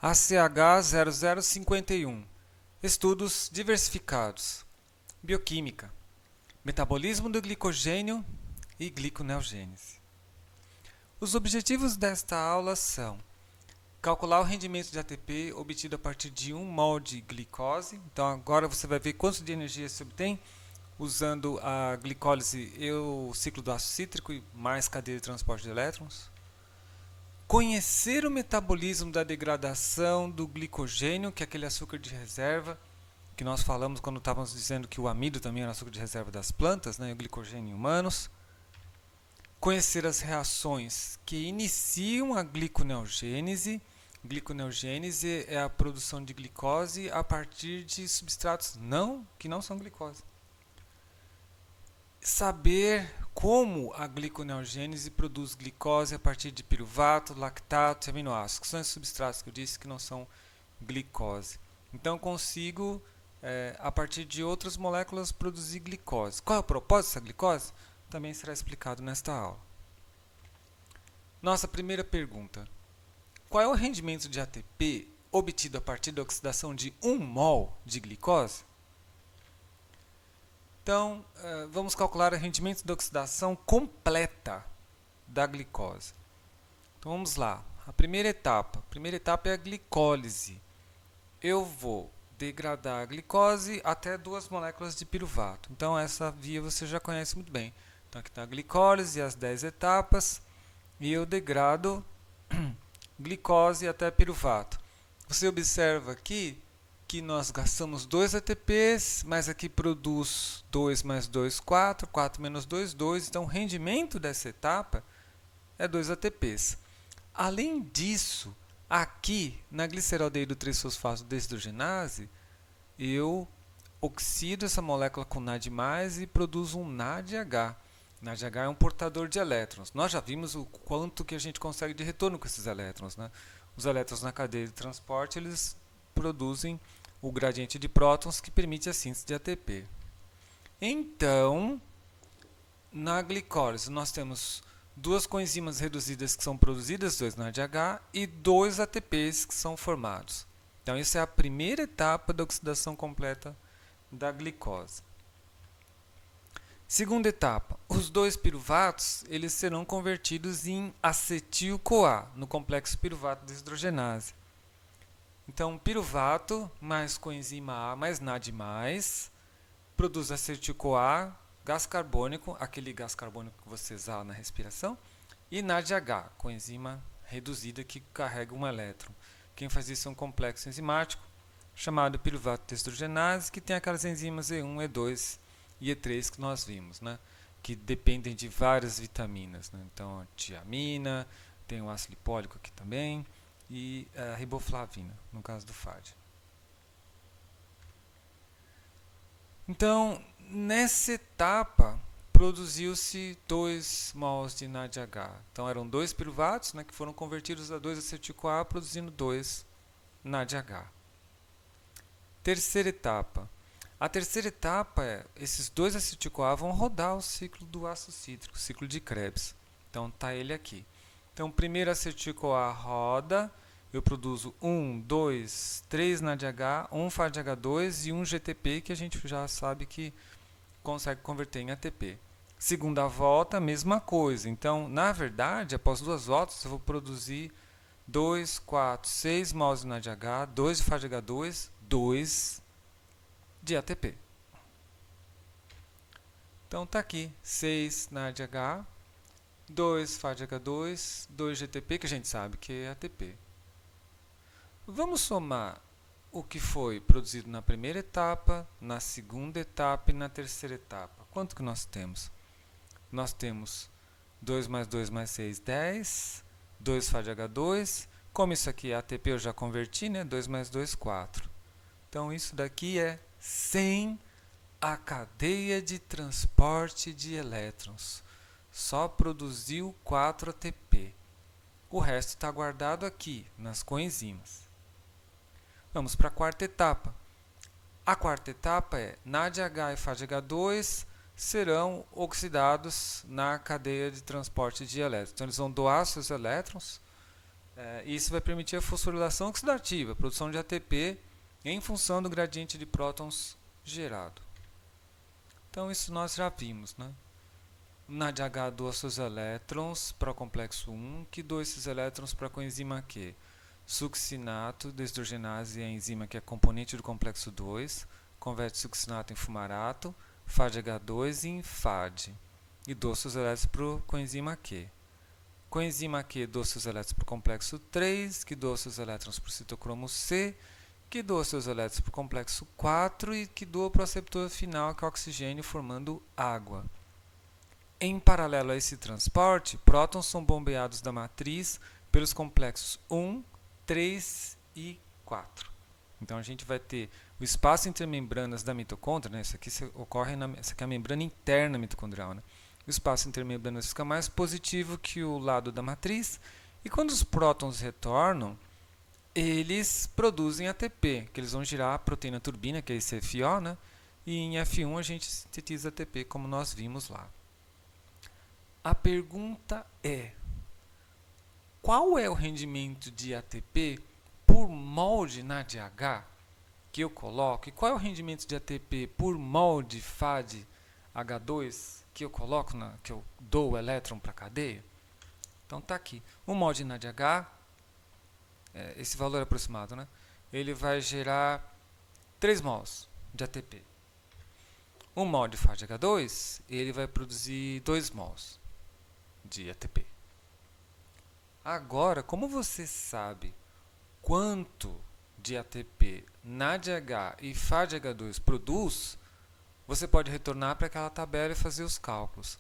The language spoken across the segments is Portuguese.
ACH0051. Estudos diversificados. Bioquímica. Metabolismo do glicogênio e gliconeogênese. Os objetivos desta aula são calcular o rendimento de ATP obtido a partir de 1 mol de glicose. Então agora você vai ver quanto de energia se obtém usando a glicólise e o ciclo do ácido cítrico e mais cadeia de transporte de elétrons. Conhecer o metabolismo da degradação do glicogênio, que é aquele açúcar de reserva, que nós falamos quando estávamos dizendo que o amido também era açúcar de reserva das plantas, né, o glicogênio em humanos. Conhecer as reações que iniciam a gliconeogênese. Gliconeogênese é a produção de glicose a partir de substratos que não são glicose. Saber como a gliconeogênese produz glicose a partir de piruvato, lactato e aminoácidos, que são esses substratos que eu disse que não são glicose. Então consigo, a partir de outras moléculas, produzir glicose. Qual é o propósito dessa glicose? Também será explicado nesta aula. Nossa primeira pergunta. Qual é o rendimento de ATP obtido a partir da oxidação de 1 mol de glicose? Então, vamos calcular o rendimento da oxidação completa da glicose. Então, vamos lá. A primeira etapa é a glicólise. Eu vou degradar a glicose até 2 moléculas de piruvato. Então, essa via você já conhece muito bem. Então, aqui está a glicólise, as 10 etapas, e eu degrado glicose até piruvato. Você observa aqui que nós gastamos 2 ATPs, mas aqui produz 2 mais 2, 4, 4 menos 2, 2. Então, o rendimento dessa etapa é 2 ATPs. Além disso, aqui na gliceraldeído 3-fosfato deshidrogenase, eu oxido essa molécula com NAD+, e produzo um NADH. NADH é um portador de elétrons. Nós já vimos o quanto que a gente consegue de retorno com esses elétrons, né? Os elétrons na cadeia de transporte, eles produzem o gradiente de prótons que permite a síntese de ATP. Então, na glicólise, nós temos 2 coenzimas reduzidas que são produzidas, 2 NADH, e 2 ATPs que são formados. Então, essa é a primeira etapa da oxidação completa da glicose. Segunda etapa, os 2 piruvatos eles serão convertidos em acetil-CoA, no complexo piruvato deshidrogenase. Então, piruvato mais coenzima A mais NAD+, produz acetil-CoA, gás carbônico, aquele gás carbônico que você exala na respiração, e NADH, coenzima reduzida que carrega um elétron. Quem faz isso é um complexo enzimático chamado piruvato deshidrogenase, que tem aquelas enzimas E1, E2 e E3 que nós vimos, né? Que dependem de várias vitaminas, né? Então, a tiamina, tem o ácido lipólico aqui também, e a riboflavina, no caso do FAD. Então, nessa etapa, produziu-se 2 mols de NADH. Então, eram 2 piruvatos, né, que foram convertidos a 2 acetil-CoA, produzindo 2 NADH. Terceira etapa. A terceira etapa é, esses 2 acetil-CoA vão rodar o ciclo do ácido cítrico, o ciclo de Krebs. Então, está ele aqui. Então, o primeiro acetil-CoA roda, eu produzo 1, 2, 3 NADH, 1 FADH2 e 1 GTP, que a gente já sabe que consegue converter em ATP. Segunda volta, mesma coisa. Então, na verdade, após 2 voltas, eu vou produzir 2, 4, 6 mols de NADH, 2 de FADH2, 2 de ATP. Então, está aqui, 6 NADH, 2 FADH2, 2 GTP, que a gente sabe que é ATP. Vamos somar o que foi produzido na primeira etapa, na segunda etapa e na terceira etapa. Quanto que nós temos? Nós temos 2 mais 2 mais 6, 10, 2 FADH2. Como isso aqui é ATP, eu já converti, né? 2 mais 2, 4. Então, isso daqui é sem a cadeia de transporte de elétrons. Só produziu 4 ATP. O resto está guardado aqui, nas coenzimas. Vamos para a quarta etapa. A quarta etapa é NADH e FADH2 serão oxidados na cadeia de transporte de elétrons. Então, eles vão doar seus elétrons Isso vai permitir a fosforilação oxidativa, a produção de ATP em função do gradiente de prótons gerado. Então isso nós já vimos, né? NADH doa seus elétrons para o complexo 1, que doa esses elétrons para a coenzima Q. Succinato, deshidrogenase é a enzima que é componente do complexo 2, converte succinato em fumarato, FADH2 em FAD, e doa seus elétrons para a coenzima Q. Coenzima Q doa seus elétrons para o complexo 3, que doa seus elétrons para o citocromo C, que doa seus elétrons para o complexo 4 e que doa para o receptor final, que é o oxigênio, formando água. Em paralelo a esse transporte, prótons são bombeados da matriz pelos complexos 1, 3 e 4. Então a gente vai ter o espaço intermembranas da mitocôndria, né? Isso aqui ocorre essa aqui é a membrana interna mitocondrial, né? O espaço intermembranas fica mais positivo que o lado da matriz, e quando os prótons retornam, eles produzem ATP, que eles vão girar a proteína turbina, que é esse FO, né? E em F1 a gente sintetiza ATP, como nós vimos lá. A pergunta é: qual é o rendimento de ATP por mol de NADH que eu coloco? E qual é o rendimento de ATP por mol de FADH2 que eu coloco, que eu dou o elétron para a cadeia? Então está aqui. 1 mol de NADH, esse valor aproximado, né? Ele vai gerar 3 mols de ATP. 1 mol de FADH2, ele vai produzir 2 mols de ATP. Agora, como você sabe quanto de ATP NADH e FADH2 produz, você pode retornar para aquela tabela e fazer os cálculos.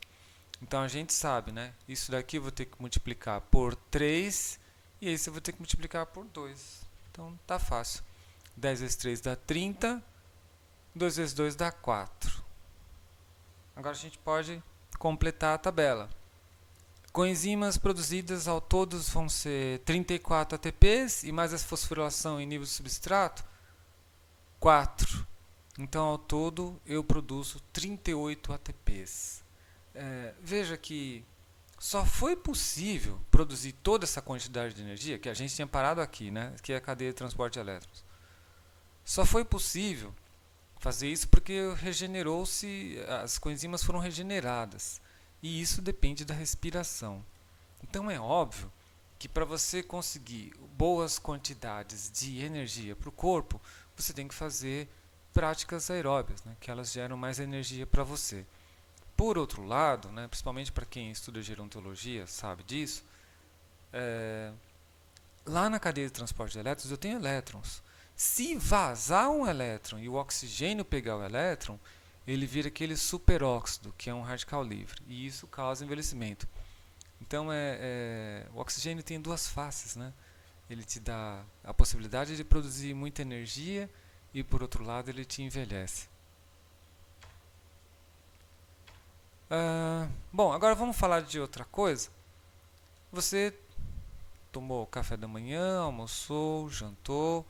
Então a gente sabe, né? Isso daqui eu vou ter que multiplicar por 3 e esse eu vou ter que multiplicar por 2. Então tá fácil. 10 vezes 3 dá 30, 2 vezes 2 dá 4. Agora a gente pode completar a tabela. Coenzimas produzidas ao todo vão ser 34 ATPs e mais a fosforilação em nível de substrato, 4. Então, ao todo, eu produzo 38 ATPs. Veja que só foi possível produzir toda essa quantidade de energia, que a gente tinha parado aqui, né? Que é a cadeia de transporte de elétrons. Só foi possível fazer isso porque regenerou-se, as coenzimas foram regeneradas. E isso depende da respiração. Então é óbvio que para você conseguir boas quantidades de energia para o corpo, você tem que fazer práticas aeróbias, né, que elas geram mais energia para você. Por outro lado, né, principalmente para quem estuda gerontologia sabe disso, lá na cadeia de transporte de elétrons eu tenho elétrons. Se vazar um elétron e o oxigênio pegar o elétron, ele vira aquele superóxido, que é um radical livre, e isso causa envelhecimento. Então, o oxigênio tem duas faces, né? Ele te dá a possibilidade de produzir muita energia e, por outro lado, ele te envelhece. Bom, agora vamos falar de outra coisa. Você tomou café da manhã, almoçou, jantou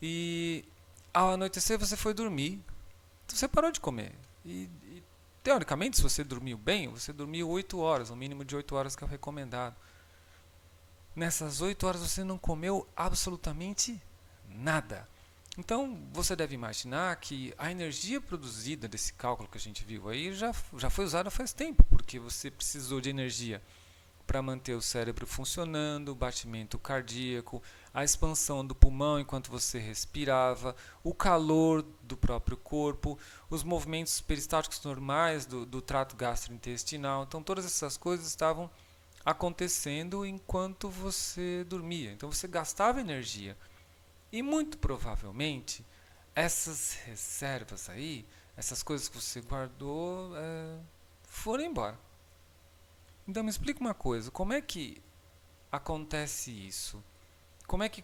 e ao anoitecer você foi dormir. Você parou de comer. E teoricamente, se você dormiu bem, você dormiu 8 horas, um mínimo de 8 horas que é o recomendado. Nessas 8 horas você não comeu absolutamente nada. Então, você deve imaginar que a energia produzida desse cálculo que a gente viu aí já foi usada faz tempo, porque você precisou de energia para manter o cérebro funcionando, o batimento cardíaco, a expansão do pulmão enquanto você respirava, o calor do próprio corpo, os movimentos peristálticos normais do trato gastrointestinal. Então, todas essas coisas estavam acontecendo enquanto você dormia. Então, você gastava energia. E, muito provavelmente, essas reservas aí, essas coisas que você guardou, foram embora. Então me explica uma coisa, como é que acontece isso? Como é que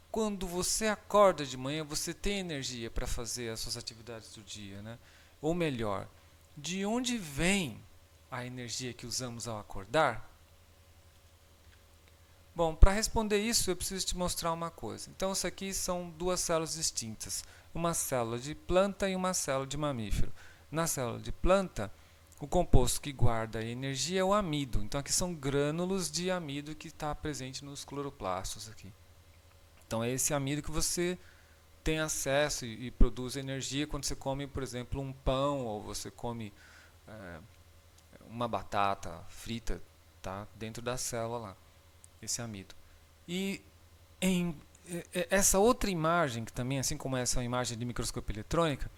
quando você acorda de manhã você tem energia para fazer as suas atividades do dia, né? Ou melhor, de onde vem a energia que usamos ao acordar? Bom, para responder isso eu preciso te mostrar uma coisa. Então isso aqui são duas células distintas, uma célula de planta e uma célula de mamífero. Na célula de planta o composto que guarda a energia é o amido. Então aqui são grânulos de amido que está presente nos cloroplastos aqui. Então é esse amido que você tem acesso e produz energia quando você come, por exemplo, um pão ou você come uma batata frita, tá dentro da célula lá, esse amido. E essa outra imagem, que também, assim como essa é uma imagem de microscopia eletrônica,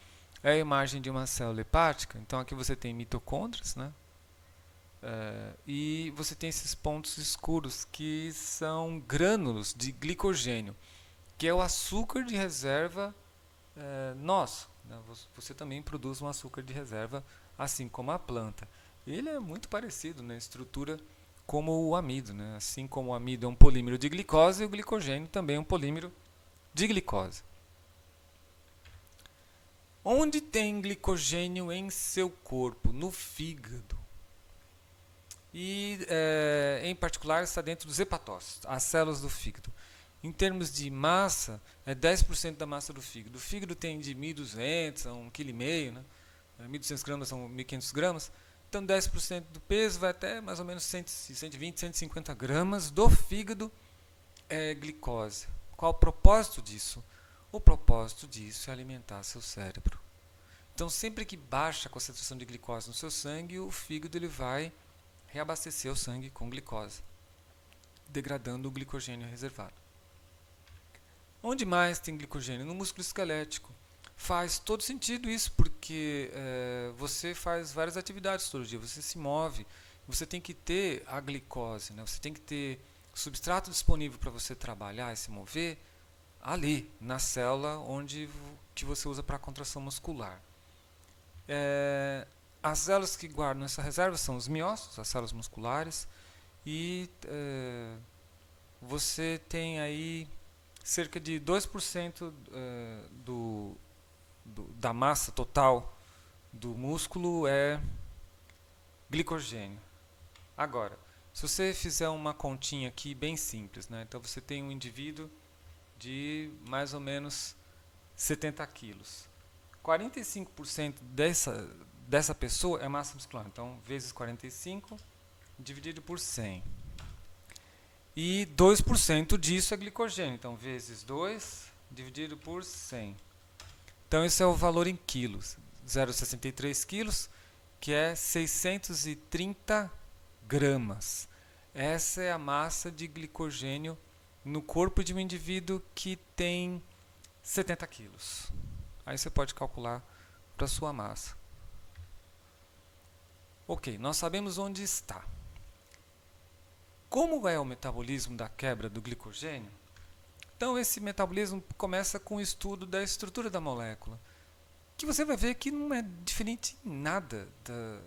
é a imagem de uma célula hepática. Então aqui você tem mitocôndrias, né? E você tem esses pontos escuros que são grânulos de glicogênio, que é o açúcar de reserva nosso. Né? Você também produz um açúcar de reserva, assim como a planta. Ele é muito parecido na estrutura como o amido. Né? Assim como o amido é um polímero de glicose, o glicogênio também é um polímero de glicose. Onde tem glicogênio em seu corpo? No fígado. E, em particular, está dentro dos hepatócitos, as células do fígado. Em termos de massa, é 10% da massa do fígado. O fígado tem de 1.200 a 1,5 kg, né? 1.200 gramas a 1.500 gramas. Então, 10% do peso vai até mais ou menos 120, 150 gramas do fígado é glicose. Qual o propósito disso? O propósito disso é alimentar seu cérebro. Então, sempre que baixa a concentração de glicose no seu sangue, o fígado ele vai reabastecer o sangue com glicose, degradando o glicogênio reservado. Onde mais tem glicogênio? No músculo esquelético. Faz todo sentido isso, porque você faz várias atividades todo dia, você se move, você tem que ter a glicose, né? Você tem que ter substrato disponível para você trabalhar e se mover ali, na célula que você usa para a contração muscular. As células que guardam essa reserva são os miócitos, as células musculares, e você tem aí cerca de 2% da massa total do músculo é glicogênio. Agora, se você fizer uma continha aqui bem simples, né? Então você tem um indivíduo de mais ou menos 70 quilos. 45% dessa pessoa é massa muscular. Então, vezes 45 dividido por 100. E 2% disso é glicogênio. Então, vezes 2 dividido por 100. Então, esse é o valor em quilos. 0,63 quilos, que é 630 gramas. Essa é a massa de glicogênio no corpo de um indivíduo que tem 70 quilos. Aí você pode calcular para a sua massa. Ok, nós sabemos onde está. Como é o metabolismo da quebra do glicogênio? Então, esse metabolismo começa com o estudo da estrutura da molécula, que você vai ver que não é diferente em nada da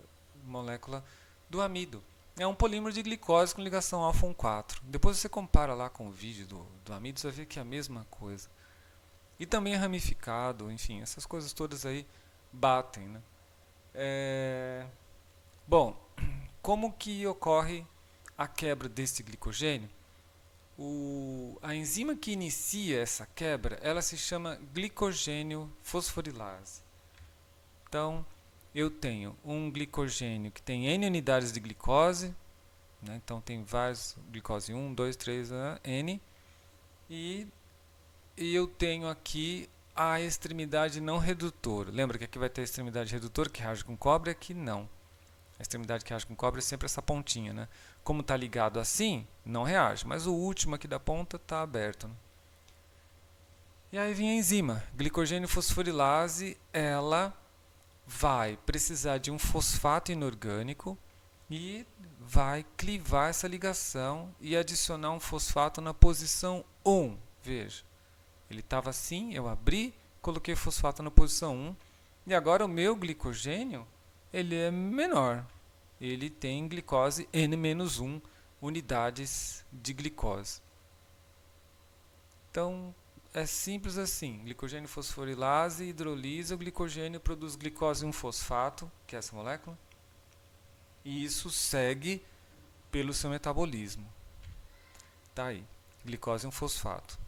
molécula do amido. É um polímero de glicose com ligação alfa 4. Depois você compara lá com o vídeo do amido, você vai ver que é a mesma coisa. E também é ramificado, enfim, essas coisas todas aí batem. Né? Bom, como que ocorre a quebra desse glicogênio? A enzima que inicia essa quebra, ela se chama glicogênio fosforilase. Então, eu tenho um glicogênio que tem N unidades de glicose, né? Então tem vários, glicose 1, 2, 3, N, e eu tenho aqui a extremidade não redutora. Lembra que aqui vai ter a extremidade redutora que reage com cobre, aqui não. A extremidade que reage com cobre é sempre essa pontinha, né? Como está ligado assim, não reage, mas o último aqui da ponta está aberto. Né? E aí vem a enzima, glicogênio fosforilase, ela vai precisar de um fosfato inorgânico e vai clivar essa ligação e adicionar um fosfato na posição 1. Veja, ele estava assim, eu abri, coloquei fosfato na posição 1 e agora o meu glicogênio ele é menor. Ele tem glicose N-1 unidades de glicose. Então, é simples assim. Glicogênio fosforilase hidrolisa o glicogênio, produz glicose 1-fosfato, que é essa molécula. E isso segue pelo seu metabolismo. Tá aí, glicose 1-fosfato.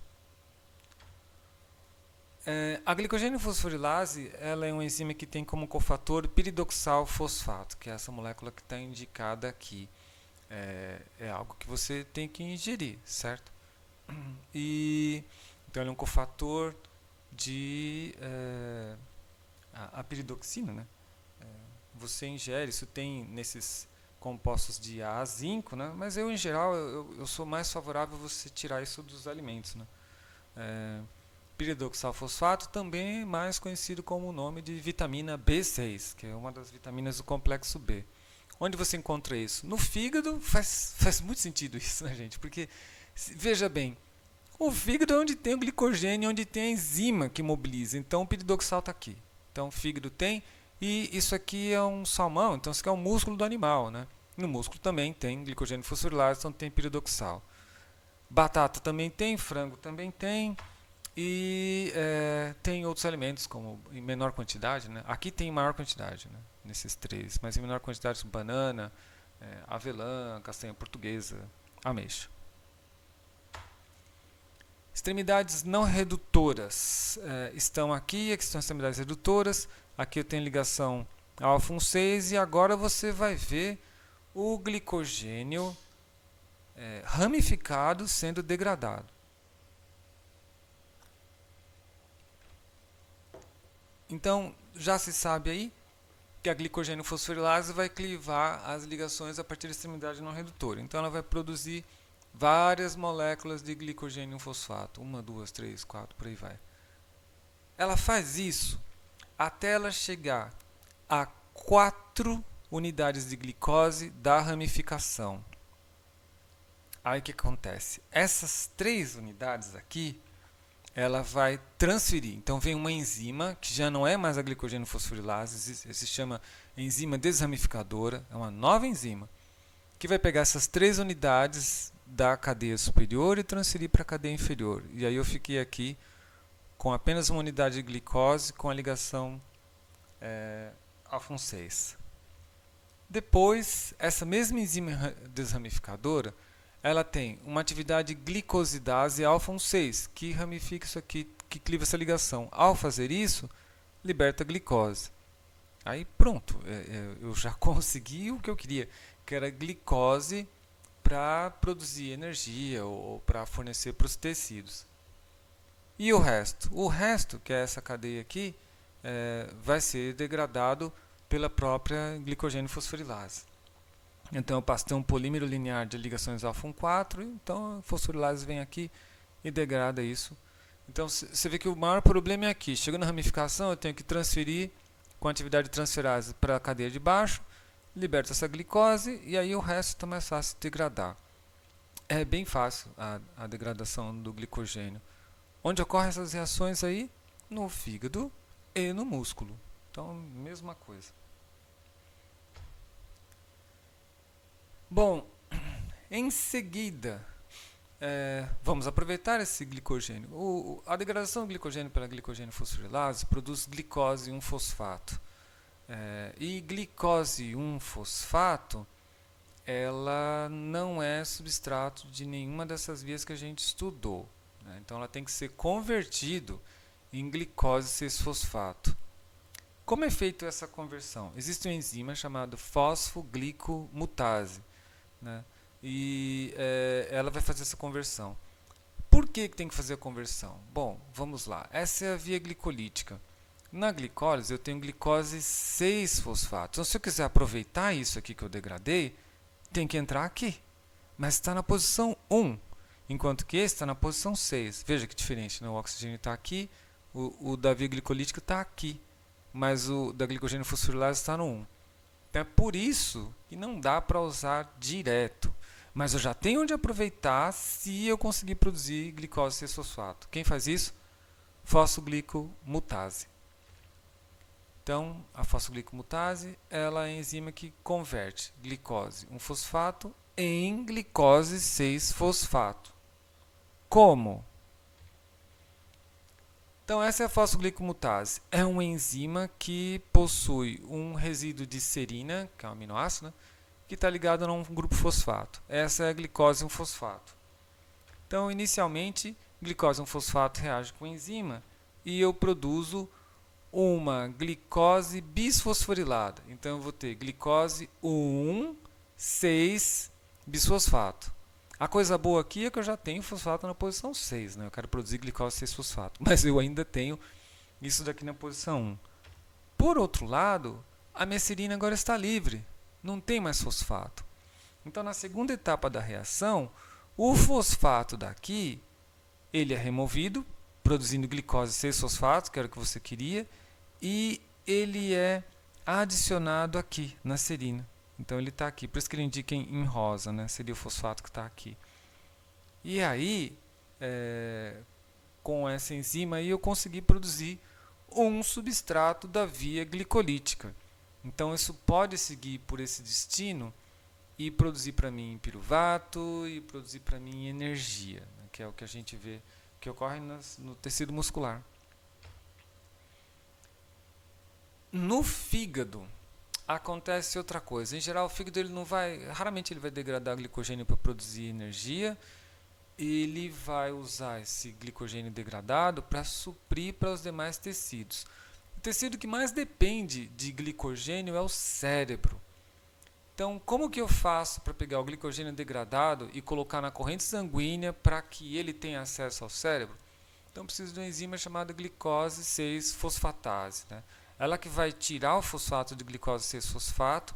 A glicogênio fosforilase ela é uma enzima que tem como cofator piridoxal fosfato, que é essa molécula que está indicada aqui. É algo que você tem que ingerir, certo? Então ele é um cofator de a piridoxina, né? Você ingere, isso tem nesses compostos de A, zinco, né? Mas em geral eu sou mais favorável a você tirar isso dos alimentos, né? Piridoxal fosfato também é mais conhecido como o nome de vitamina B6, que é uma das vitaminas do complexo B. Onde você encontra isso? No fígado. Faz muito sentido isso, né, gente? Porque, veja bem, o fígado é onde tem o glicogênio, onde tem a enzima que mobiliza. Então o piridoxal está aqui. Então o fígado tem, e isso aqui é um salmão, então isso aqui é um músculo do animal, né? No músculo também tem glicogênio fosforilase, então tem piridoxal. Batata também tem, frango também tem, e tem outros alimentos, como em menor quantidade, né? Aqui tem em maior quantidade, né? Nesses três, mas em menor quantidade, banana, avelã, castanha portuguesa, ameixa. Extremidades não redutoras estão aqui são extremidades redutoras. Aqui eu tenho ligação alfa 6 e agora você vai ver o glicogênio ramificado sendo degradado. Então, já se sabe aí que a glicogênio fosforilase vai clivar as ligações a partir da extremidade não redutora. Então, ela vai produzir várias moléculas de glicogênio fosfato. 1, 2, 3, 4, por aí vai. Ela faz isso até ela chegar a 4 unidades de glicose da ramificação. Aí o que acontece? Essas 3 unidades aqui, ela vai transferir. Então vem uma enzima, que já não é mais a glicogênio fosforilase, se chama enzima desramificadora, é uma nova enzima, que vai pegar essas 3 unidades da cadeia superior e transferir para a cadeia inferior. E aí eu fiquei aqui com apenas uma unidade de glicose com a ligação alfa 6. Depois, essa mesma enzima desramificadora, ela tem uma atividade glicosidase alfa 6, que ramifica isso aqui, que cliva essa ligação. Ao fazer isso, liberta glicose. Aí pronto, eu já consegui o que eu queria, que era glicose para produzir energia ou para fornecer para os tecidos. E o resto? O resto, que é essa cadeia aqui, vai ser degradado pela própria glicogênio fosforilase. Então eu passo a ter um polímero linear de ligações alfa 4, então a fosforilase vem aqui e degrada isso. Então você vê que o maior problema é aqui. Chegando na ramificação, eu tenho que transferir com a atividade de transferase para a cadeia de baixo, liberta essa glicose e aí o resto está mais fácil de degradar. É bem fácil a degradação do glicogênio. Onde ocorrem essas reações aí? No fígado e no músculo. Então, mesma coisa. Bom, em seguida, vamos aproveitar esse glicogênio. A degradação do glicogênio pela glicogênio fosforilase produz glicose 1-fosfato. E glicose 1-fosfato, ela não é substrato de nenhuma dessas vias que a gente estudou. Né? Então, ela tem que ser convertido em glicose 6-fosfato. Como é feita essa conversão? Existe uma enzima chamada fosfoglicomutase, né? E ela vai fazer essa conversão. Por que tem que fazer a conversão? Bom, vamos lá. Essa é a via glicolítica. Na glicólise eu tenho glicose 6-fosfato. Então, se eu quiser aproveitar isso aqui que eu degradei, tem que entrar aqui. Mas está na posição 1, enquanto que esse está na posição 6. Veja que diferente, né? O oxigênio está aqui, o da via glicolítica está aqui, mas o da glicogênio fosforilase está no 1. Então é por isso que não dá para usar direto. Mas eu já tenho onde aproveitar se eu conseguir produzir glicose 6-fosfato. Quem faz isso? Fosfoglicomutase. Então, a fosfoglicomutase ela é a enzima que converte glicose 1-fosfato em glicose 6-fosfato. Como? Então, essa é a fosfoglicomutase. É uma enzima que possui um resíduo de serina, que é um aminoácido, né, que está ligado a um grupo fosfato. Essa é a glicose 1-fosfato. Então, inicialmente, glicose 1-fosfato reage com a enzima e eu produzo uma glicose bisfosforilada. Então eu vou ter glicose 1,6-bisfosfato. A coisa boa aqui é que eu já tenho fosfato na posição 6, né? Eu quero produzir glicose 6-fosfato, mas eu ainda tenho isso daqui na posição 1. Por outro lado, a mecerina agora está livre, não tem mais fosfato. Então, na segunda etapa da reação, o fosfato daqui, ele é removido, produzindo glicose 6-fosfato, que era o que você queria, e ele é adicionado aqui, na serina. Então, ele está aqui, por isso que ele indica em rosa, né? Seria o fosfato que está aqui. E aí, com essa enzima aí, eu consegui produzir um substrato da via glicolítica. Então, isso pode seguir por esse destino e produzir para mim piruvato e produzir para mim energia, né, que é o que a gente vê que ocorre no tecido muscular. No fígado acontece outra coisa. Em geral, o fígado ele não vai, raramente ele vai degradar glicogênio para produzir energia. Ele vai usar esse glicogênio degradado para suprir para os demais tecidos. O tecido que mais depende de glicogênio é o cérebro. Então, como que eu faço para pegar o glicogênio degradado e colocar na corrente sanguínea para que ele tenha acesso ao cérebro? Então, eu preciso de uma enzima chamada glicose 6-fosfatase, né? Ela que vai tirar o fosfato de glicose 6-fosfato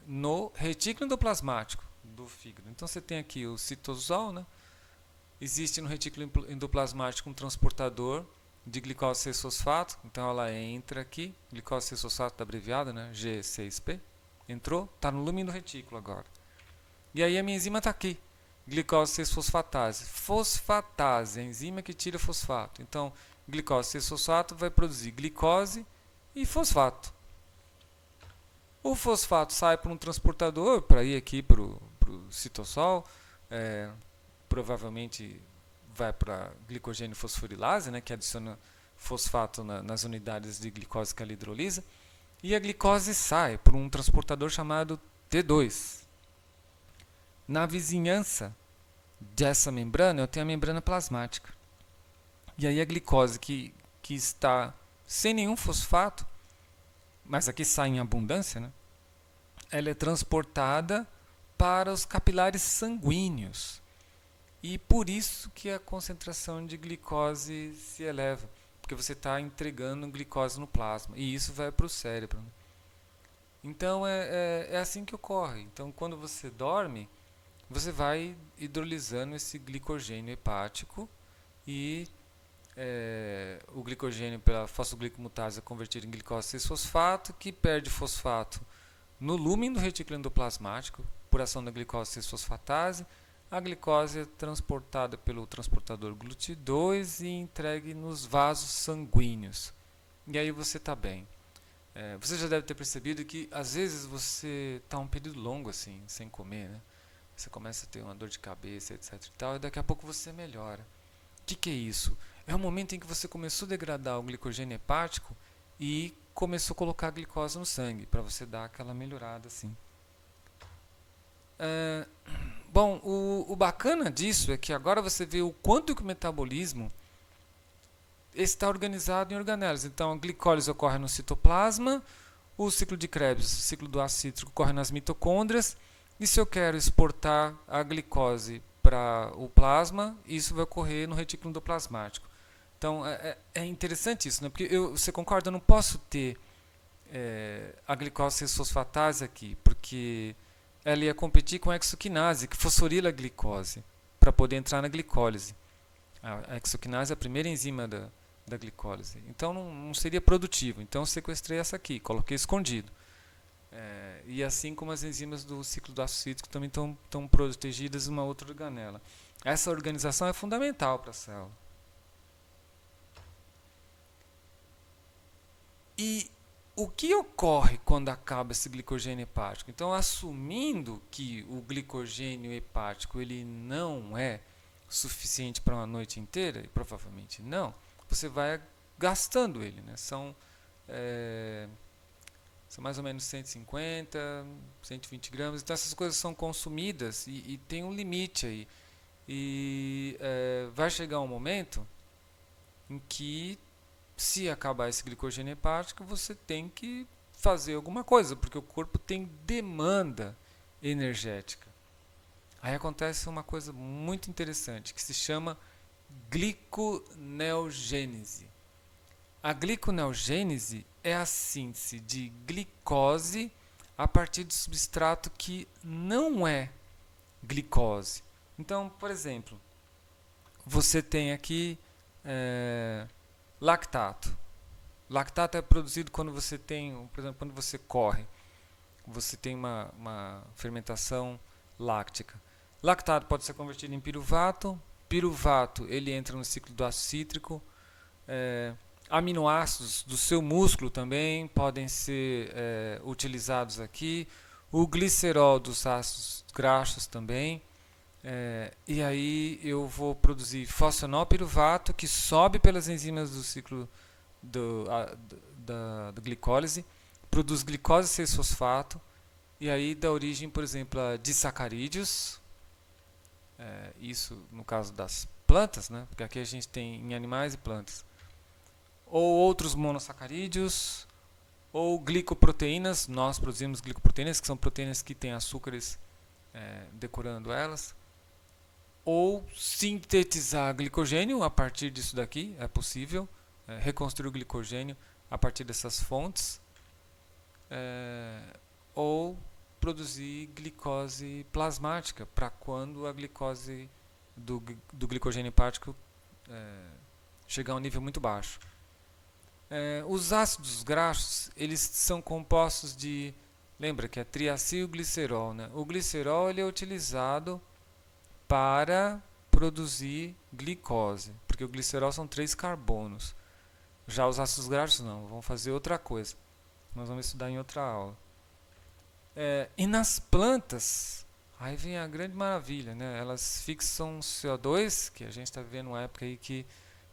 no retículo endoplasmático do fígado. Então, você tem aqui o citosol, né? Existe no retículo endoplasmático um transportador de glicose 6-fosfato, então ela entra aqui, glicose 6-fosfato abreviada, né? G6P. Entrou, está no lúmen do retículo agora. E aí a minha enzima está aqui, glicose 6-fosfatase. Fosfatase, a enzima que tira fosfato. Então, glicose 6-fosfato vai produzir glicose e fosfato. O fosfato sai por um transportador para ir aqui para o citosol. Provavelmente vai para glicogênio fosforilase, né, que adiciona fosfato nas unidades de glicose que ela hidrolisa. E a glicose sai por um transportador chamado T2. Na vizinhança dessa membrana, eu tenho a membrana plasmática. E aí a glicose que está sem nenhum fosfato, mas aqui sai em abundância, né? Ela é transportada para os capilares sanguíneos. E por isso que a concentração de glicose se eleva, porque você está entregando glicose no plasma, e isso vai para o cérebro. Né? Então é assim que ocorre. Então, quando você dorme, você vai hidrolisando esse glicogênio hepático e o glicogênio pela fosfoglicomutase é convertido em glicose 6-fosfato, que perde fosfato no lúmen do retículo endoplasmático por ação da glicose 6-fosfatase. A glicose é transportada pelo transportador GLUT2 e entregue nos vasos sanguíneos. E aí você está bem. Você já deve ter percebido que às vezes você está um período longo assim, sem comer, né? Você começa a ter uma dor de cabeça, etc. e tal, e daqui a pouco você melhora. O que é isso? É o momento em que você começou a degradar o glicogênio hepático e começou a colocar a glicose no sangue, para você dar aquela melhorada assim. Bom, o bacana disso é que agora você vê o quanto que o metabolismo está organizado em organelas. Então, a glicólise ocorre no citoplasma, o ciclo de Krebs, o ciclo do ácido cítrico, ocorre nas mitocôndrias. E se eu quero exportar a glicose para o plasma, isso vai ocorrer no retículo endoplasmático. Então, é interessante isso, né? Porque você concorda? Eu não posso ter a glicose 6-fosfatase aqui, porque ela ia competir com a hexoquinase, que fosforila a glicose, para poder entrar na glicólise. A hexoquinase é a primeira enzima da glicólise. Então não seria produtivo. Então eu sequestrei essa aqui, coloquei escondido. E assim como as enzimas do ciclo do ácido cítrico também estão protegidas em uma outra organela. Essa organização é fundamental para a célula. E o que ocorre quando acaba esse glicogênio hepático? Então, assumindo que o glicogênio hepático ele não é suficiente para uma noite inteira, e provavelmente não, você vai gastando ele. Né? São mais ou menos 150, 120 gramas. Então, essas coisas são consumidas e tem um limite aí. E vai chegar um momento em que se acabar esse glicogênio hepático, você tem que fazer alguma coisa, porque o corpo tem demanda energética. Aí acontece uma coisa muito interessante, que se chama gliconeogênese. A gliconeogênese é a síntese de glicose a partir de substrato que não é glicose. Então, por exemplo, você tem aqui lactato. Lactato é produzido quando você tem, por exemplo, quando você corre. Você tem uma fermentação láctica. Lactato pode ser convertido em piruvato. Piruvato ele entra no ciclo do ácido cítrico. Aminoácidos do seu músculo também podem ser utilizados aqui. O glicerol dos ácidos graxos também. E aí eu vou produzir fosfenolpiruvato que sobe pelas enzimas do ciclo da glicólise, produz glicose 6-fosfato e aí dá origem, por exemplo, a disacarídeos. Isso no caso das plantas, né? Porque aqui a gente tem em animais e plantas. Ou outros monossacarídeos, ou glicoproteínas. Nós produzimos glicoproteínas, que são proteínas que têm açúcares decorando elas. Ou sintetizar glicogênio a partir disso daqui, é possível. Reconstruir o glicogênio a partir dessas fontes. Ou produzir glicose plasmática, para quando a glicose do glicogênio hepático chegar a um nível muito baixo. Os ácidos graxos, eles são compostos de, lembra que é triacilglicerol, né? O glicerol ele é utilizado para produzir glicose, porque o glicerol são 3 carbonos. Já os ácidos graxos não, vão fazer outra coisa. Nós vamos estudar em outra aula. E nas plantas, aí vem a grande maravilha, né? Elas fixam CO2, que a gente está vivendo uma época aí que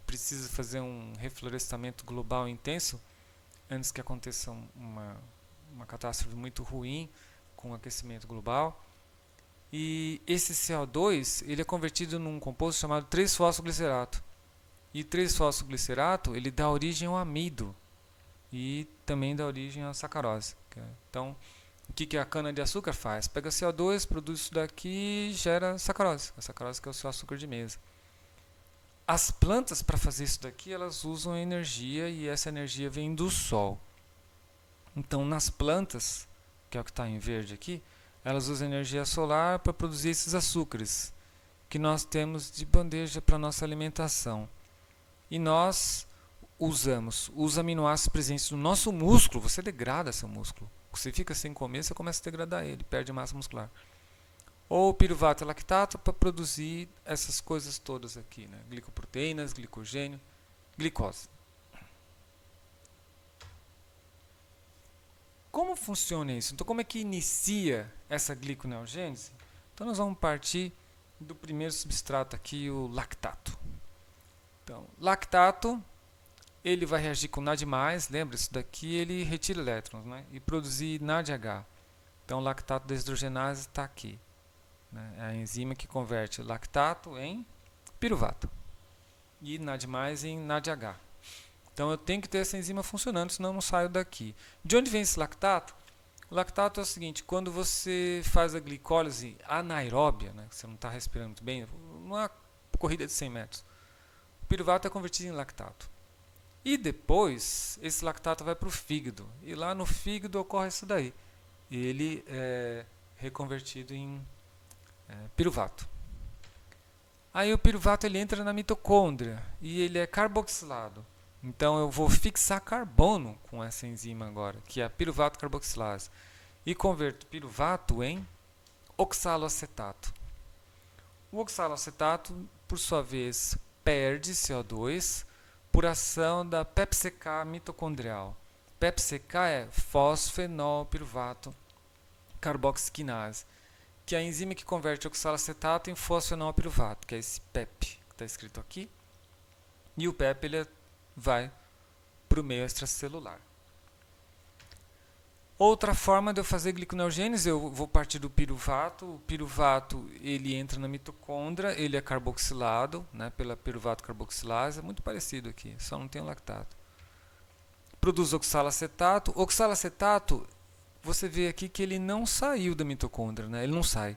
precisa fazer um reflorestamento global intenso antes que aconteça uma catástrofe muito ruim com o aquecimento global. E esse CO2 ele é convertido num composto chamado 3-fosfoglicerato. E 3-fosfoglicerato ele dá origem ao amido e também dá origem à sacarose. Então, o que a cana-de-açúcar faz? Pega CO2, produz isso daqui e gera sacarose. A sacarose que é o seu açúcar de mesa. As plantas, para fazer isso daqui, elas usam energia e essa energia vem do sol. Então, nas plantas, que é o que está em verde aqui, elas usam energia solar para produzir esses açúcares que nós temos de bandeja para nossa alimentação. E nós usamos os aminoácidos presentes no nosso músculo. Você degrada seu músculo. Você fica sem comer, você começa a degradar ele, perde massa muscular. Ou piruvato e lactato para produzir essas coisas todas aqui, né? Glicoproteínas, glicogênio, glicose. Como funciona isso? Então, como é que inicia essa gliconeogênese? Então, nós vamos partir do primeiro substrato aqui, o lactato. Então, lactato, ele vai reagir com NAD+, lembra? Isso daqui ele retira elétrons, né? E produzir NADH. Então, lactato desidrogenase está aqui. É a enzima que converte lactato em piruvato e NAD+ em NADH. Então eu tenho que ter essa enzima funcionando, senão eu não saio daqui. De onde vem esse lactato? O lactato é o seguinte, quando você faz a glicólise anaeróbia, né, você não está respirando muito bem, numa corrida de 100 metros, o piruvato é convertido em lactato. E depois, esse lactato vai para o fígado. E lá no fígado ocorre isso daí. Ele é reconvertido em piruvato. Aí o piruvato ele entra na mitocôndria e ele é carboxilado. Então eu vou fixar carbono com essa enzima agora, que é a piruvato carboxilase. E converto piruvato em oxaloacetato. O oxaloacetato, por sua vez, perde CO2 por ação da PepCK mitocondrial. PepCK é fosfenolpiruvato carboxiquinase, que é a enzima que converte oxaloacetato em fosfenolpiruvato, que é esse PEP que está escrito aqui. E o PEP ele vai para o meio extracelular. Outra forma de eu fazer gliconeogênese, eu vou partir do piruvato. O piruvato ele entra na mitocôndria, ele é carboxilado, né, pela piruvato carboxilase, é muito parecido aqui, só não tem o lactato. produz oxalacetato. Oxalacetato, você vê aqui que ele não saiu da mitocôndria, né? Ele não sai.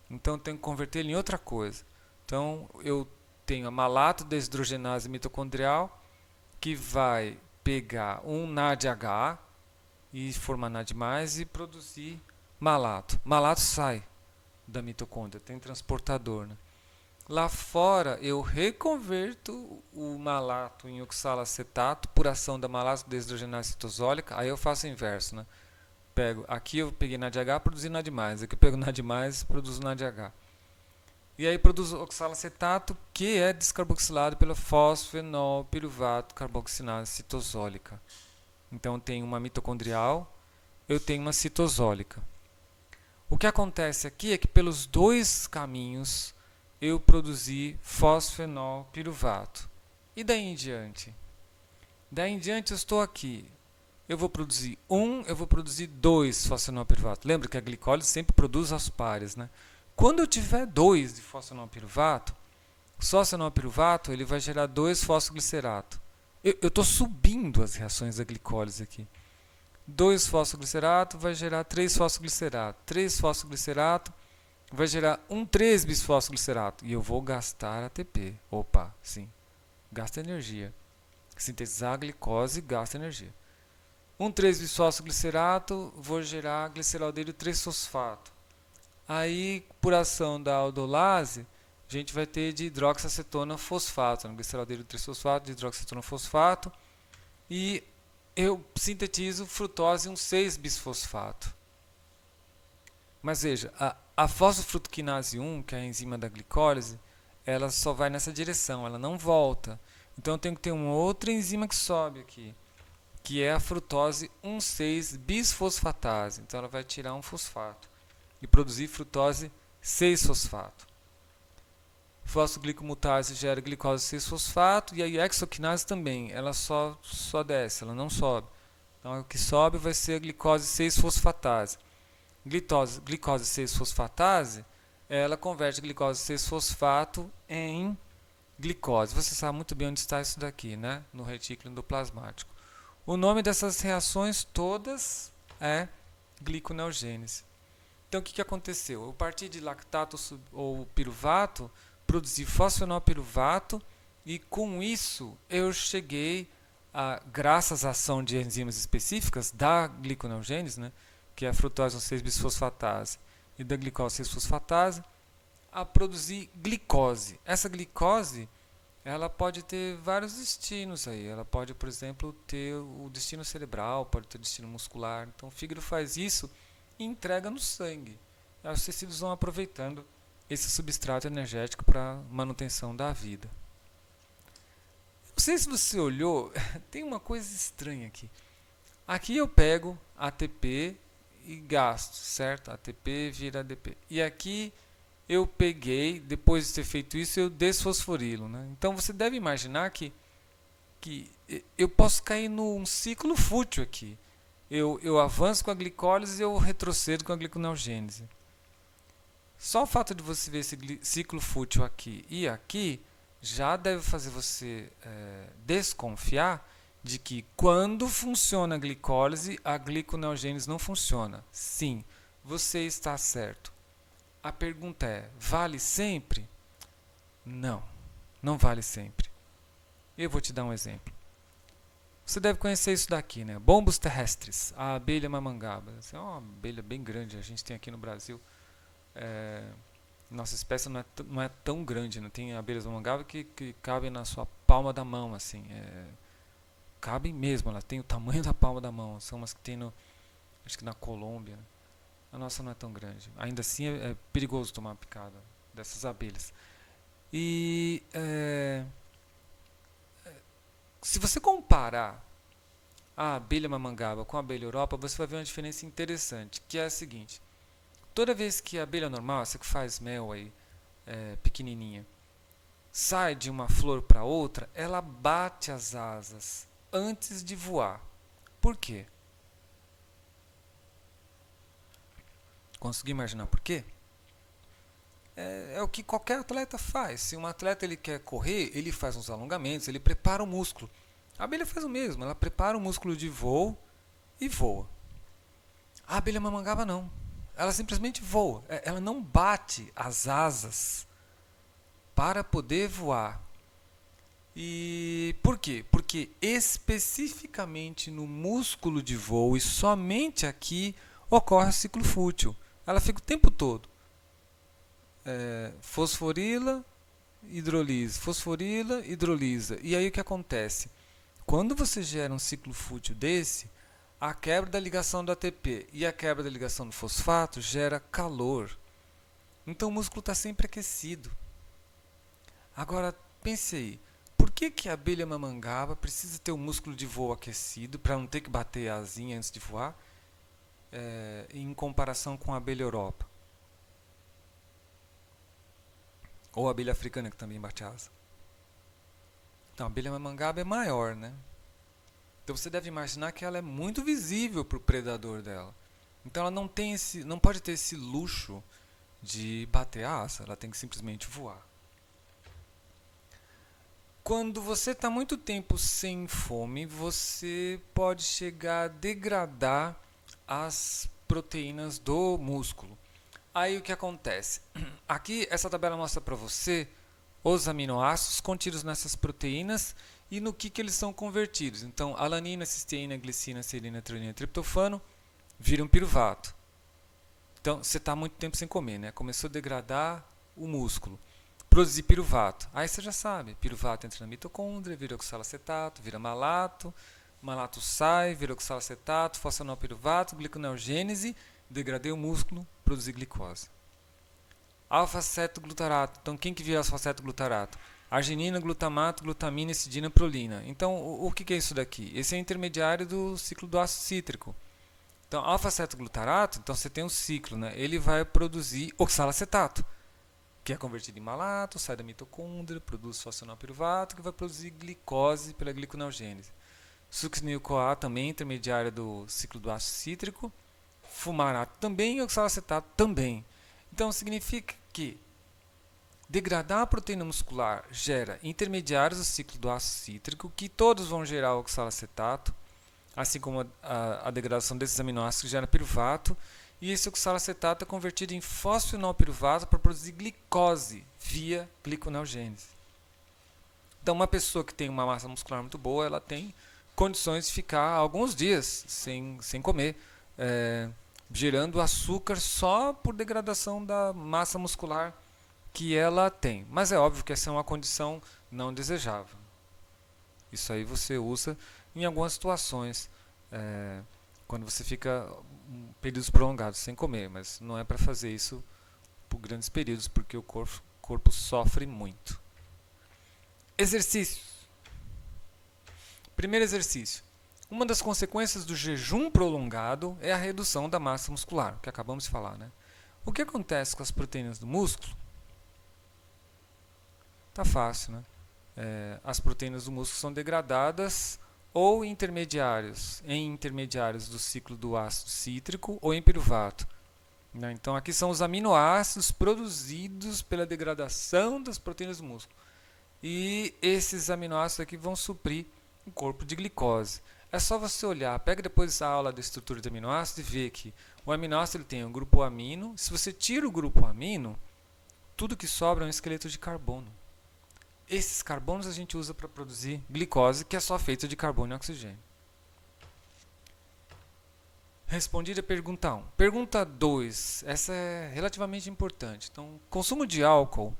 Então eu tenho que converter ele em outra coisa. Então eu tenho a malato desidrogenase mitocondrial, que vai pegar um NADH e formar NAD+, e produzir malato. Malato sai da mitocôndria, tem transportador, né? Lá fora eu reconverto o malato em oxalacetato por ação da malato desidrogenase citosólica. Aí eu faço o inverso, né? Aqui eu peguei NADH, produzi NAD+, aqui eu pego NAD+, produzo NADH. E aí produzo oxalacetato, que é descarboxilado pela fosfenolpiruvato carboxinase citosólica. Então tem uma mitocondrial, eu tenho uma citosólica. O que acontece aqui é que pelos dois caminhos eu produzi fosfenolpiruvato. E daí em diante? Daí em diante eu estou aqui. Eu vou produzir eu vou produzir 2 fosfenolpiruvato. Lembra que a glicólise sempre produz aos pares, né? Quando eu tiver 2 de fosfenolpiruvato, o fosfenolpiruvato ele vai gerar 2 fosfoglicerato. Eu estou subindo as reações da glicólise aqui. 2 fosfoglicerato vai gerar 3 fosfoglicerato. 3 fosfoglicerato vai gerar 3-bisfosfoglicerato. E eu vou gastar ATP. Opa, sim. Gasta energia. Sintetizar a glicose gasta energia. 3-bisfosfoglicerato, vou gerar gliceraldeído 3-fosfato. Aí, por ação da aldolase, a gente vai ter de hidroxacetona fosfato, gliceraldeído 3-fosfato, de hidroxacetona fosfato. E eu sintetizo frutose 6-bisfosfato. Mas veja, a fosfofrutaquinase 1, que é a enzima da glicólise, ela só vai nessa direção, ela não volta. Então eu tenho que ter uma outra enzima que sobe aqui, que é a frutose 1,6-bisfosfatase. Então ela vai tirar um fosfato e produzir frutose 6-fosfato. Fosfoglicomutase gera glicose 6-fosfato, e a hexoquinase também, ela só desce, ela não sobe. Então o que sobe vai ser a glicose 6-fosfatase. Glicose 6-fosfatase, ela converte a glicose 6-fosfato em glicose. Você sabe muito bem onde está isso daqui, né? No retículo endoplasmático. O nome dessas reações todas é gliconeogênese. Então, o que aconteceu? Eu parti de lactato ou piruvato, produzi fosfenolpiruvato, e com isso eu cheguei, graças à ação de enzimas específicas da gliconeogênese, né, que é a frutose 6-bisfosfatase e da glicose 6-fosfatase, a produzir glicose. Essa glicose, ela pode ter vários destinos aí. Ela pode, por exemplo, ter o destino cerebral, pode ter o destino muscular. Então o fígado faz isso e entrega no sangue. E os tecidos vão aproveitando esse substrato energético para manutenção da vida. Não sei se você olhou, tem uma coisa estranha aqui. Aqui eu pego ATP e gasto, certo? ATP vira ADP. E aqui eu peguei, depois de ter feito isso, eu desfosforilo, né? Então você deve imaginar que eu posso cair num ciclo fútil aqui. Eu avanço com a glicólise e eu retrocedo com a gliconeogênese. Só o fato de você ver esse ciclo fútil aqui e aqui já deve fazer você desconfiar de que quando funciona a glicólise, a gliconeogênese não funciona. Sim, você está certo. A pergunta é, vale sempre? Não, não vale sempre. Eu vou te dar um exemplo. Você deve conhecer isso daqui, né? Bombus terrestres, a abelha mamangaba. Essa é uma abelha bem grande, a gente tem aqui no Brasil. Nossa espécie não é tão grande, né? Tem abelhas mamangaba que cabem na sua palma da mão, assim. Cabem mesmo, ela tem o tamanho da palma da mão. São umas que tem acho que na Colômbia, né? A nossa não é tão grande. Ainda assim é perigoso tomar uma picada dessas abelhas. E se você comparar a abelha mamangaba com a abelha Europa, você vai ver uma diferença interessante, que é a seguinte. Toda vez que a abelha normal, essa que faz mel aí, pequenininha, sai de uma flor para outra, ela bate as asas antes de voar. Por quê? Conseguiu imaginar por quê? É o que qualquer atleta faz. Se um atleta ele quer correr, ele faz uns alongamentos, ele prepara o músculo. A abelha faz o mesmo, ela prepara o músculo de voo e voa. A abelha mamangava não. Ela simplesmente voa. Ela não bate as asas para poder voar. E por quê? Porque especificamente no músculo de voo e somente aqui ocorre o ciclo fútil. Ela fica o tempo todo fosforila, hidrolisa, fosforila, hidrolisa. E aí o que acontece? Quando você gera um ciclo fútil desse, a quebra da ligação do ATP e a quebra da ligação do fosfato gera calor. Então o músculo está sempre aquecido. Agora pense aí, por que a abelha mamangava precisa ter o músculo de voo aquecido para não ter que bater a asinha antes de voar, em comparação com a abelha Europa? Ou a abelha africana que também bate asa? Então a abelha mamangaba é maior, né? Então você deve imaginar que ela é muito visível para o predador dela. Então ela não pode ter esse luxo de bater a asa, ela tem que simplesmente voar. Quando você está muito tempo sem fome, você pode chegar a degradar as proteínas do músculo. Aí o que acontece? Aqui essa tabela mostra para você os aminoácidos contidos nessas proteínas e no que eles são convertidos. Então, alanina, cisteína, glicina, serina, trionina, triptofano viram piruvato. Então, você está muito tempo sem comer, né? Começou a degradar o músculo. Produzir piruvato. Aí você já sabe, piruvato entra na mitocôndria, vira oxalacetato, vira malato, malato sai, vira oxalacetato, fosfonilpiruvato, gliconeogênese, degradei o músculo, produzir glicose. Alfa-cetoglutarato. Então, quem que vira alfa-cetoglutarato? Arginina, glutamato, glutamina, histidina, prolina. Então, o que é isso daqui? Esse é o intermediário do ciclo do ácido cítrico. Então, alfa-cetoglutarato, então você tem um ciclo, né? Ele vai produzir oxalacetato, que é convertido em malato, sai da mitocôndria, produz fosfonilpiruvato, que vai produzir glicose pela gliconeogênese. Succinil-CoA também intermediário do ciclo do ácido cítrico. Fumarato também e oxalacetato também. Então significa que degradar a proteína muscular gera intermediários do ciclo do ácido cítrico, que todos vão gerar oxalacetato, assim como a degradação desses aminoácidos gera piruvato, e esse oxalacetato é convertido em fosfonilpiruvato para produzir glicose via gliconeogênese. Então, uma pessoa que tem uma massa muscular muito boa, ela tem condições de ficar alguns dias sem comer, gerando açúcar só por degradação da massa muscular que ela tem. Mas é óbvio que essa é uma condição não desejável. Isso aí você usa em algumas situações, quando você fica períodos prolongados sem comer, mas não é para fazer isso por grandes períodos, porque o corpo sofre muito. Exercícios. Primeiro exercício. Uma das consequências do jejum prolongado é a redução da massa muscular, que acabamos de falar, né? O que acontece com as proteínas do músculo? Tá fácil, né? As proteínas do músculo são degradadas ou em intermediários do ciclo do ácido cítrico ou em piruvato. Né? Então aqui são os aminoácidos produzidos pela degradação das proteínas do músculo. E esses aminoácidos aqui vão suprir o corpo de glicose. É só você olhar, pega depois essa aula da estrutura de aminoácido e vê que o aminoácido ele tem um grupo amino. Se você tira o grupo amino, tudo que sobra é um esqueleto de carbono. Esses carbonos a gente usa para produzir glicose, que é só feita de carbono e oxigênio. Respondida a pergunta 1. Pergunta 2. Essa é relativamente importante. Então, consumo de álcool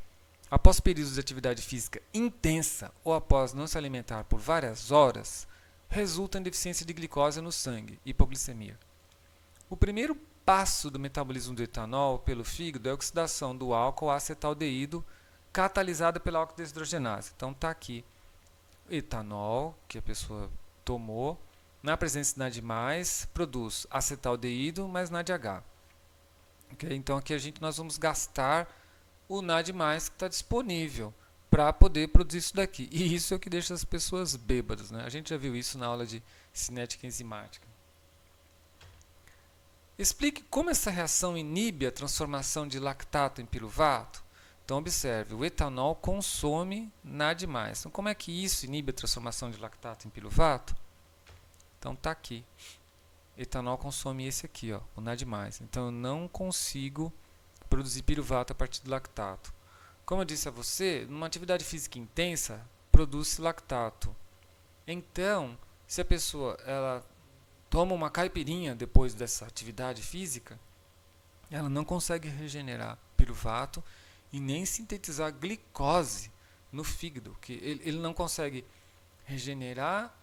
após períodos de atividade física intensa ou após não se alimentar por várias horas resulta em deficiência de glicose no sangue, hipoglicemia. O primeiro passo do metabolismo do etanol pelo fígado é a oxidação do álcool a acetaldeído catalisada pela alquideshidrogenase. Então está aqui etanol que a pessoa tomou, na presença de NAD+, produz acetaldeído mais NADH. Okay? Então aqui nós vamos gastar o NAD+, que está disponível para poder produzir isso daqui. E isso é o que deixa as pessoas bêbadas. Né? A gente já viu isso na aula de cinética enzimática. Explique como essa reação inibe a transformação de lactato em piruvato. Então, observe, o etanol consome NAD+. Então, como é que isso inibe a transformação de lactato em piruvato? Então, está aqui. Etanol consome esse aqui, ó, o NAD+. Então, eu não consigo produzir piruvato a partir do lactato. Como eu disse a você, numa atividade física intensa, produz lactato. Então, se a pessoa ela toma uma caipirinha depois dessa atividade física, ela não consegue regenerar piruvato e nem sintetizar glicose no fígado, que ele não consegue regenerar,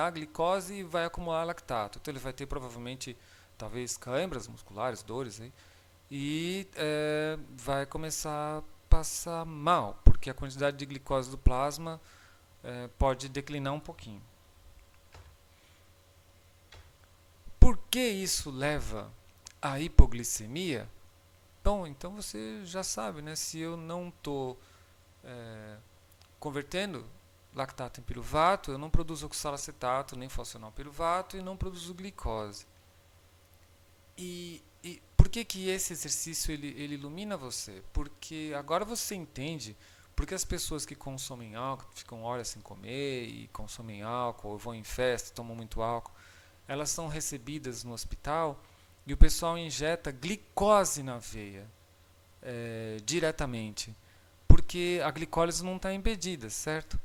a glicose e vai acumular lactato. Então ele vai ter provavelmente, talvez, câimbras musculares, dores aí, e vai começar a passar mal, porque a quantidade de glicose do plasma pode declinar um pouquinho. Por que isso leva à hipoglicemia? Bom, então você já sabe, né? Se eu não estou convertendo lactato em piruvato, eu não produzo oxalacetato, nem fosfenolpiruvato e não produzo glicose. E por que esse exercício ele ilumina você? Porque agora você entende porque as pessoas que consomem álcool, ficam horas sem comer e consomem álcool, ou vão em festa, tomam muito álcool, elas são recebidas no hospital e o pessoal injeta glicose na veia diretamente, porque a glicólise não está impedida, certo?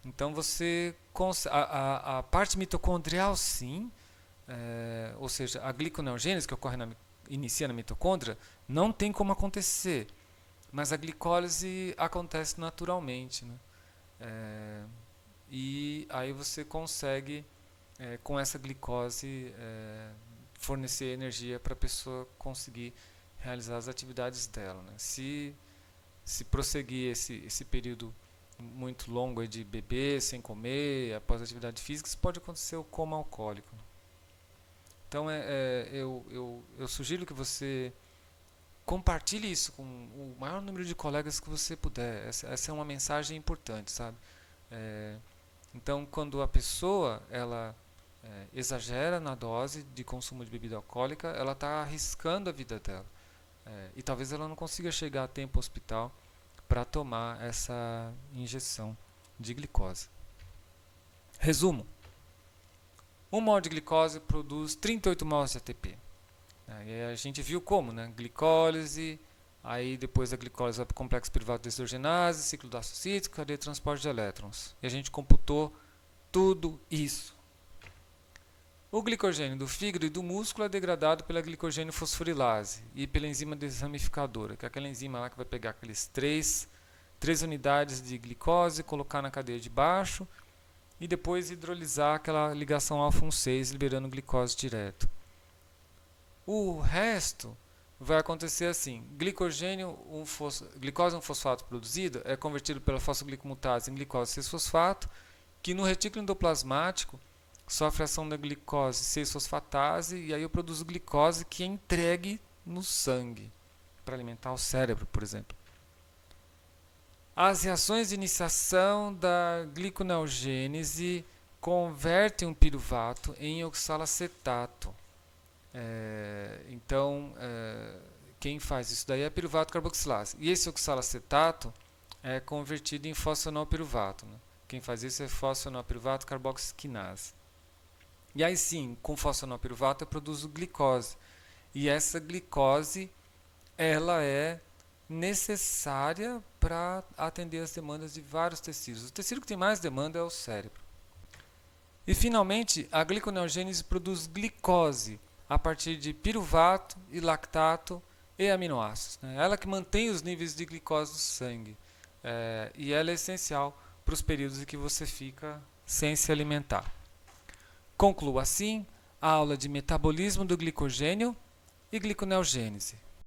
Então você a parte mitocondrial sim, ou seja, a gliconeogênese que ocorre inicia na mitocôndria não tem como acontecer, mas a glicólise acontece naturalmente, né? E aí você consegue com essa glicose fornecer energia para a pessoa conseguir realizar as atividades dela, né? Se prosseguir esse período muito longo de beber sem comer após a atividade física, isso pode acontecer o coma alcoólico. Então eu sugiro que você compartilhe isso com o maior número de colegas que você puder. Essa é uma mensagem importante, sabe? Então, quando a pessoa ela exagera na dose de consumo de bebida alcoólica, ela está arriscando a vida dela. E talvez ela não consiga chegar a tempo ao hospital para tomar essa injeção de glicose. Resumo. 1 mol de glicose produz 38 mols de ATP. E a gente viu como, né? Glicólise, aí depois a glicólise vai para o complexo piruvado de deshidrogenase, ciclo do ácido cítrico, cadeia de transporte de elétrons. E a gente computou tudo isso. O glicogênio do fígado e do músculo é degradado pela glicogênio fosforilase e pela enzima desramificadora, que é aquela enzima lá que vai pegar aqueles três unidades de glicose, colocar na cadeia de baixo e depois hidrolisar aquela ligação alfa-1,6, liberando glicose direto. O resto vai acontecer assim: glicose 1-fosfato produzido é convertido pela fosfoglicomutase em glicose 6-fosfato, que no retículo endoplasmático sofre a ação da glicose 6-fosfatase e aí eu produzo glicose que é entregue no sangue para alimentar o cérebro, por exemplo. As reações de iniciação da gliconeogênese convertem um piruvato em oxalacetato. Então, quem faz isso daí é piruvato carboxilase. E esse oxalacetato é convertido em fosfenolpiruvato, né? Quem faz isso é fosfenolpiruvato carboxiquinase. E aí sim, com fosfenolpiruvato eu produzo glicose. E essa glicose, ela é necessária para atender as demandas de vários tecidos. O tecido que tem mais demanda é o cérebro. E finalmente, a gliconeogênese produz glicose a partir de piruvato e lactato e aminoácidos, né? Ela que mantém os níveis de glicose no sangue. E ela é essencial para os períodos em que você fica sem se alimentar. Concluo assim a aula de metabolismo do glicogênio e gliconeogênese.